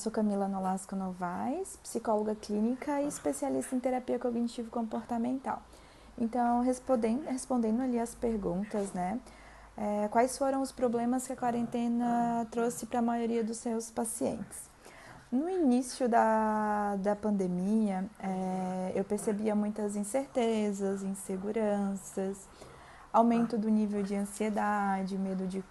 sou Camila Nolasco Novaes, psicóloga clínica e especialista em terapia cognitivo-comportamental. Então, respondendo ali as perguntas, né? Quais foram os problemas que a quarentena trouxe para a maioria dos seus pacientes? No início da pandemia, eu percebia muitas incertezas, inseguranças, aumento do nível de ansiedade, medo de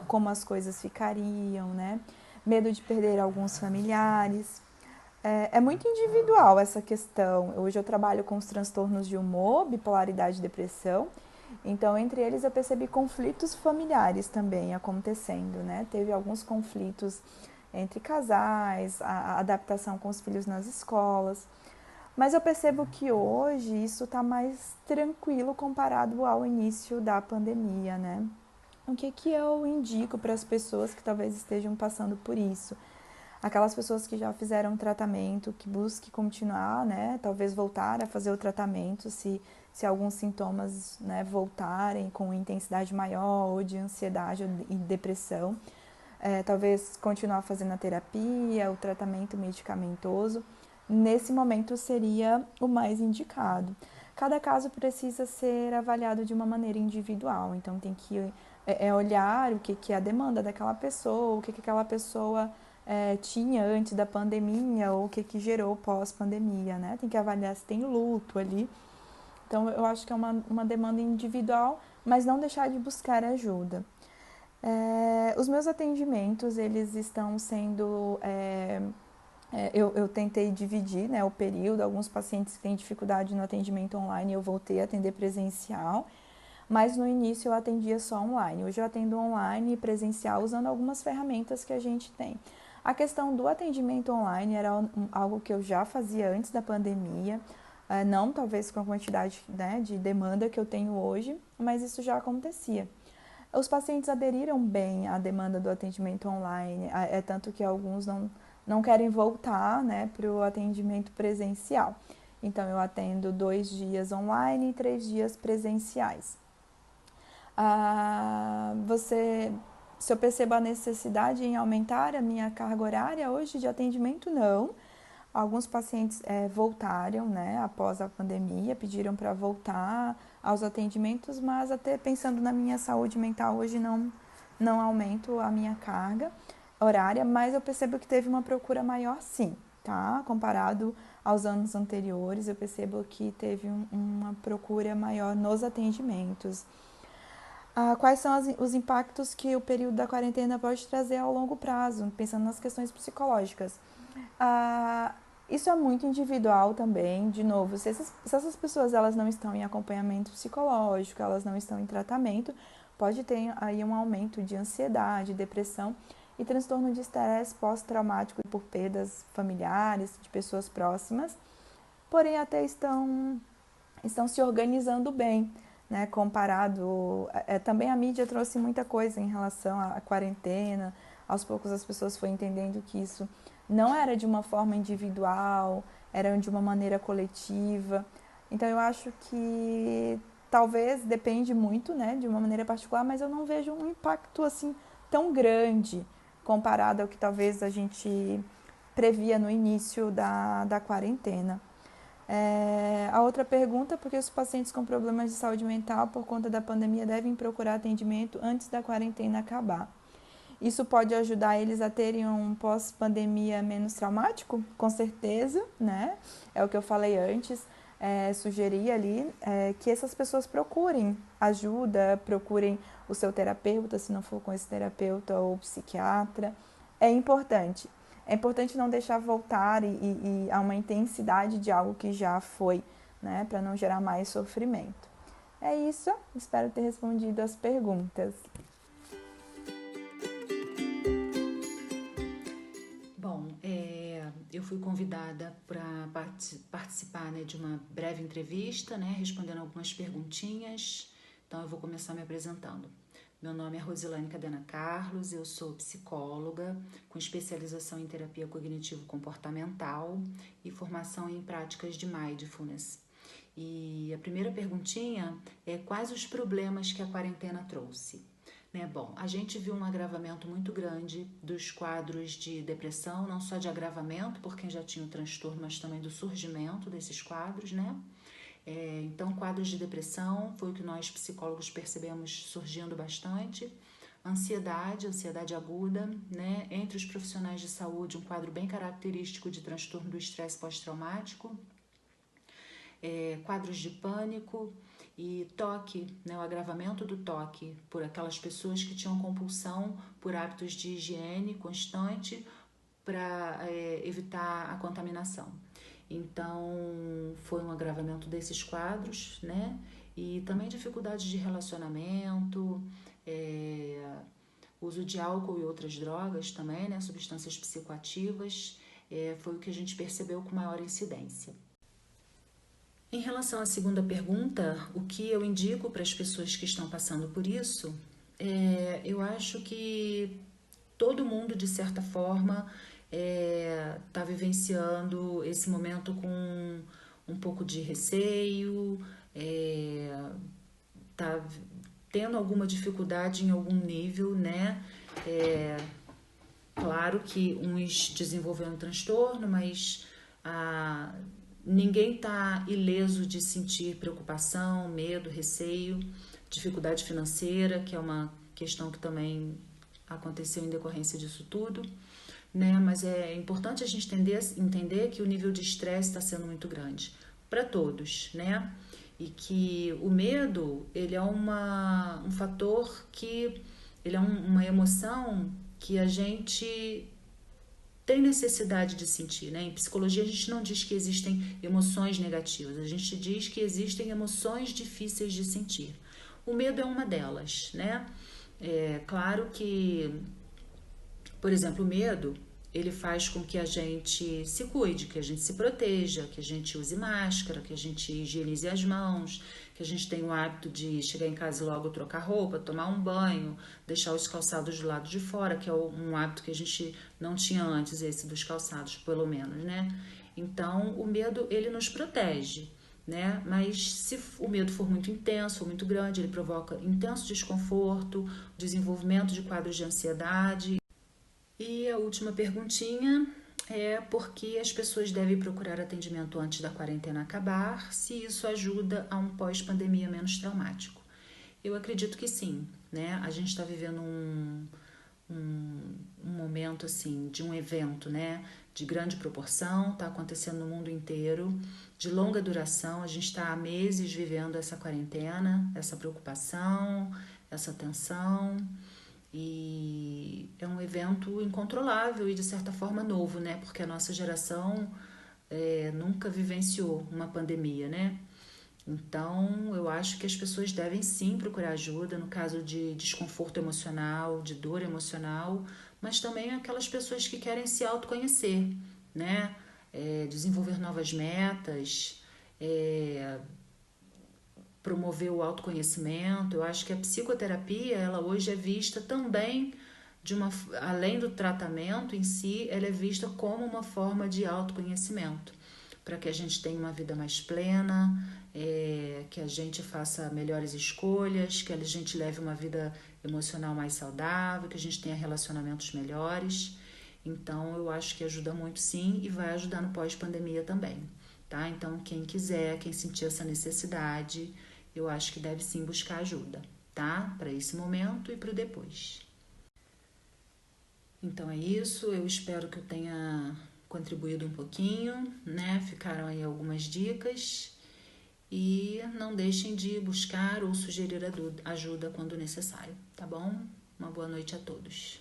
como as coisas ficariam, né? Medo de perder alguns familiares. É muito individual essa questão. Hoje eu trabalho com os transtornos de humor, bipolaridade e depressão. Então, entre eles, eu percebi conflitos familiares também acontecendo, né? Teve alguns conflitos entre casais, a adaptação com os filhos nas escolas. Mas eu percebo que hoje isso está mais tranquilo comparado ao início da pandemia, né? O que eu indico para as pessoas que talvez estejam passando por isso? Aquelas pessoas que já fizeram um tratamento, que busquem continuar, né? Talvez voltar a fazer o tratamento se alguns sintomas, né, voltarem com intensidade maior, ou de ansiedade ou de depressão. Talvez continuar fazendo a terapia, o tratamento medicamentoso. Nesse momento seria o mais indicado. Cada caso precisa ser avaliado de uma maneira individual, então tem que olhar o que é a demanda daquela pessoa, o que aquela pessoa tinha antes da pandemia ou o que gerou pós-pandemia, né? Tem que avaliar se tem luto ali. Então, eu acho que é uma demanda individual, mas não deixar de buscar ajuda. Os meus atendimentos, eles estão sendo... eu tentei dividir, né, o período. Alguns pacientes que têm dificuldade no atendimento online, eu voltei a atender presencial, mas no início eu atendia só online. Hoje eu atendo online e presencial usando algumas ferramentas que a gente tem. A questão do atendimento online era algo que eu já fazia antes da pandemia, não talvez com a quantidade, né, de demanda que eu tenho hoje, mas isso já acontecia. Os pacientes aderiram bem à demanda do atendimento online, tanto que alguns não querem voltar, né, para o atendimento presencial. Então, eu atendo 2 dias online e 3 dias presenciais. Se eu percebo a necessidade em aumentar a minha carga horária hoje de atendimento, não. Alguns pacientes voltaram, né, após a pandemia, pediram para voltar aos atendimentos, mas até pensando na minha saúde mental, hoje não aumento a minha carga horária, mas eu percebo que teve uma procura maior sim, tá? Comparado aos anos anteriores, eu percebo que teve uma procura maior nos atendimentos. Quais são os impactos que o período da quarentena pode trazer ao longo prazo, pensando nas questões psicológicas? Ah, Isso é muito individual também. De novo, se essas pessoas elas não estão em acompanhamento psicológico, elas não estão em tratamento, pode ter aí um aumento de ansiedade, depressão e transtorno de estresse pós-traumático por perdas familiares, de pessoas próximas, porém até estão se organizando bem, né? Comparado, também a mídia trouxe muita coisa em relação à quarentena. Aos poucos as pessoas foram entendendo que isso não era de uma forma individual, era de uma maneira coletiva. Então eu acho que talvez depende muito, né, de uma maneira particular, mas eu não vejo um impacto assim tão grande comparado ao que talvez a gente previa no início da quarentena. A outra pergunta, por que os pacientes com problemas de saúde mental por conta da pandemia devem procurar atendimento antes da quarentena acabar? Isso pode ajudar eles a terem um pós-pandemia menos traumático? Com certeza, né? É o que eu falei antes. Sugerir ali que essas pessoas procurem ajuda, procurem o seu terapeuta, se não for com esse terapeuta ou psiquiatra. É importante. É importante não deixar voltar e a uma intensidade de algo que já foi, né? Para não gerar mais sofrimento. É isso. Espero ter respondido as perguntas. Bom, eu fui convidada para participar, né, de uma breve entrevista, né, respondendo algumas perguntinhas. Então, eu vou começar me apresentando. Meu nome é Rosilane Cadena Carlos, eu sou psicóloga com especialização em terapia cognitivo-comportamental e formação em práticas de mindfulness. E a primeira perguntinha é: quais os problemas que a quarentena trouxe? Né? Bom, a gente viu um agravamento muito grande dos quadros de depressão, não só de agravamento por quem já tinha o transtorno, mas também do surgimento desses quadros, né? Então, quadros de depressão foi o que nós psicólogos percebemos surgindo bastante. Ansiedade aguda, né? Entre os profissionais de saúde, um quadro bem característico de transtorno do estresse pós-traumático. Quadros de pânico e toque, né, o agravamento do toque por aquelas pessoas que tinham compulsão por hábitos de higiene constante para evitar a contaminação. Então, foi um agravamento desses quadros, né? E também dificuldades de relacionamento, uso de álcool e outras drogas também, né? Substâncias psicoativas, foi o que a gente percebeu com maior incidência. Em relação à segunda pergunta, o que eu indico para as pessoas que estão passando por isso, eu acho que todo mundo, de certa forma, está vivenciando esse momento com um pouco de receio, está tendo alguma dificuldade em algum nível, né? Claro que uns desenvolveram transtorno, mas ninguém está ileso de sentir preocupação, medo, receio, dificuldade financeira, que é uma questão que também aconteceu em decorrência disso tudo, né? Mas é importante a gente entender que o nível de estresse está sendo muito grande para todos, né? E que o medo, ele é um fator que, ele é uma emoção que a gente tem necessidade de sentir, né? Em psicologia a gente não diz que existem emoções negativas, a gente diz que existem emoções difíceis de sentir. O medo é uma delas, né? Claro que, por exemplo, o medo, ele faz com que a gente se cuide, que a gente se proteja, que a gente use máscara, que a gente higienize as mãos, que a gente tenha o hábito de chegar em casa e logo trocar roupa, tomar um banho, deixar os calçados do lado de fora, que é um hábito que a gente não tinha antes, esse dos calçados, pelo menos, né? Então, o medo, ele nos protege, né? Mas se o medo for muito intenso, for muito grande, ele provoca intenso desconforto, desenvolvimento de quadros de ansiedade. E a última perguntinha é por que as pessoas devem procurar atendimento antes da quarentena acabar, se isso ajuda a um pós-pandemia menos traumático. Eu acredito que sim, né? A gente está vivendo um momento assim de um evento, né? De grande proporção, está acontecendo no mundo inteiro, de longa duração. A gente está há meses vivendo essa quarentena, essa preocupação, essa tensão. E é um evento incontrolável e de certa forma novo, né? Porque a nossa geração nunca vivenciou uma pandemia, né? Então, eu acho que as pessoas devem sim procurar ajuda no caso de desconforto emocional, de dor emocional, mas também aquelas pessoas que querem se autoconhecer, né? Desenvolver novas metas, promover o autoconhecimento. Eu acho que a psicoterapia, ela hoje é vista também além do tratamento em si, ela é vista como uma forma de autoconhecimento, para que a gente tenha uma vida mais plena, que a gente faça melhores escolhas, que a gente leve uma vida emocional mais saudável, que a gente tenha relacionamentos melhores. Então, eu acho que ajuda muito sim e vai ajudar no pós-pandemia também, tá? Então, quem quiser, quem sentir essa necessidade, eu acho que deve sim buscar ajuda, tá? Para esse momento e para o depois. Então é isso, eu espero que eu tenha contribuído um pouquinho, né? Ficaram aí algumas dicas e não deixem de buscar ou sugerir ajuda quando necessário, tá bom? Uma boa noite a todos.